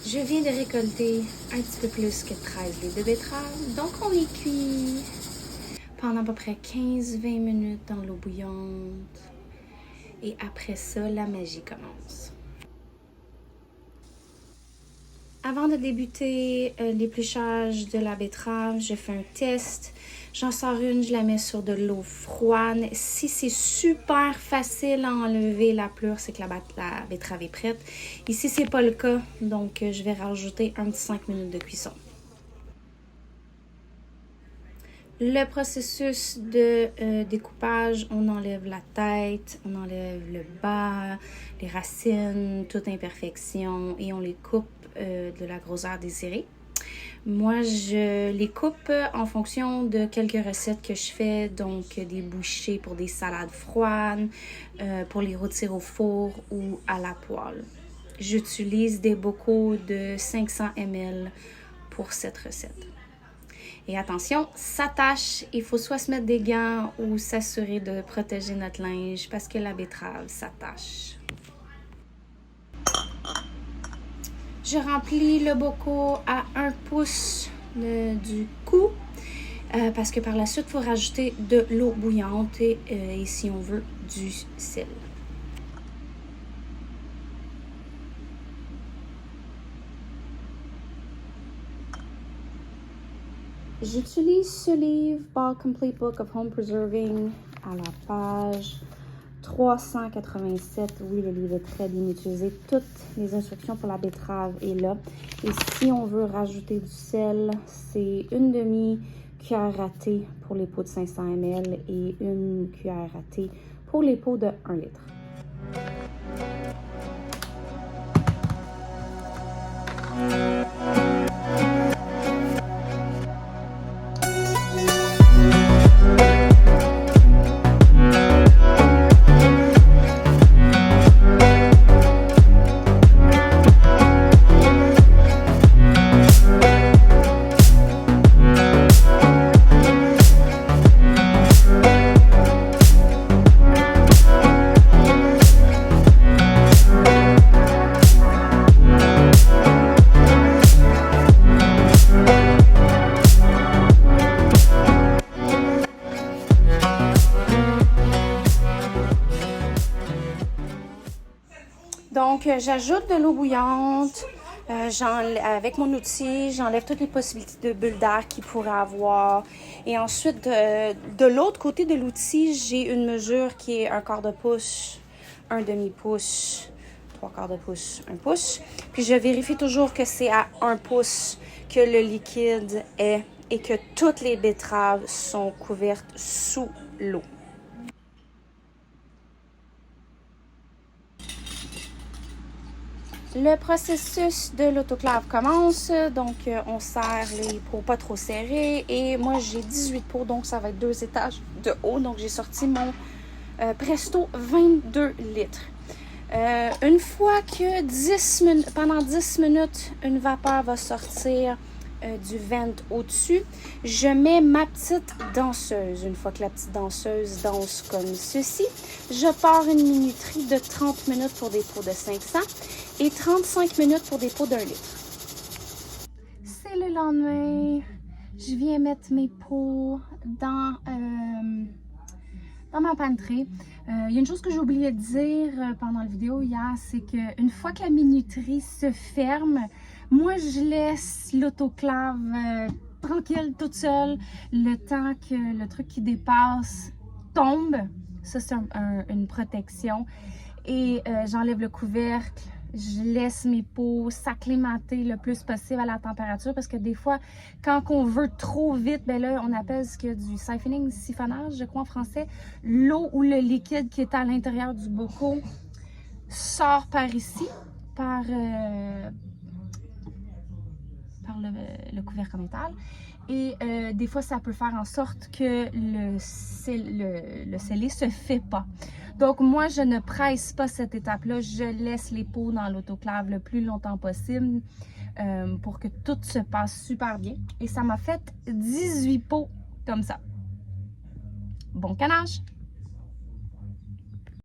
Je viens de récolter un petit peu plus que 13 litres de betterave, donc on les cuit pendant à peu près 15-20 minutes dans l'eau bouillante. Et après ça, la magie commence. Avant de débuter l'épluchage de la betterave, je fais un test. J'en sors une, je la mets sur de l'eau froide. Si c'est super facile à enlever la pleure, c'est que la betterave est prête. Ici, c'est pas le cas, donc je vais rajouter un petit 5 minutes de cuisson. Le processus de découpage, on enlève la tête, on enlève le bas, les racines, toute imperfection et on les coupe de la grosseur désirée. Moi, je les coupe en fonction de quelques recettes que je fais, donc des bouchées pour des salades froides, pour les rôtir au four ou à la poêle. J'utilise des bocaux de 500 ml pour cette recette. Et attention, ça tâche, il faut soit se mettre des gants ou s'assurer de protéger notre linge parce que la betterave, ça tâche. Je remplis le bocal à 1 pouce du cou parce que par la suite, il faut rajouter de l'eau bouillante et si on veut, du sel. J'utilise ce livre, Ball Complete Book of Home Preserving, à la page 387. Oui, le livre est très bien utilisé. Toutes les instructions pour la betterave est là. Et si on veut rajouter du sel, c'est 1 demi-cuillère à thé pour les pots de 500 ml et 1 cuillère à thé pour les pots de 1 litre. Donc, j'ajoute de l'eau bouillante. Avec mon outil, j'enlève toutes les possibilités de bulles d'air qu'il pourrait avoir. Et ensuite, de l'autre côté de l'outil, j'ai une mesure qui est 1/4 de pouce, 1 demi-pouce, 3/4 de pouce, 1 pouce. Puis je vérifie toujours que c'est à 1 pouce que le liquide est et que toutes les betteraves sont couvertes sous l'eau. Le processus de l'autoclave commence, donc on serre les pots pas trop serrés et moi j'ai 18 pots, donc ça va être 2 étages de haut, donc j'ai sorti mon Presto 22 litres. Une fois que pendant 10 minutes, une vapeur va sortir du vent au-dessus, je mets ma petite danseuse. Une fois que la petite danseuse danse comme ceci, je pars une minuterie de 30 minutes pour des pots de 500 et 35 minutes pour des pots d'1 litre. C'est le lendemain, je viens mettre mes pots dans ma pantry. Il y a une chose que j'ai oublié de dire pendant la vidéo hier, c'est qu'une fois que la minuterie se ferme, moi je laisse l'autoclave tranquille, toute seule, le temps que le truc qui dépasse tombe. Ça, c'est une protection. Et j'enlève le couvercle. Je laisse mes pots s'acclimater le plus possible à la température parce que des fois, quand on veut trop vite, ben là, on appelle ce qu'il y a du siphoning, siphonnage, je crois en français. L'eau ou le liquide qui est à l'intérieur du bocal sort par ici, par le couvercle en métal. Et des fois, ça peut faire en sorte que le scellé se fait pas. Donc, moi, je ne presse pas cette étape-là. Je laisse les pots dans l'autoclave le plus longtemps possible pour que tout se passe super bien. Et ça m'a fait 18 pots comme ça. Bon canage!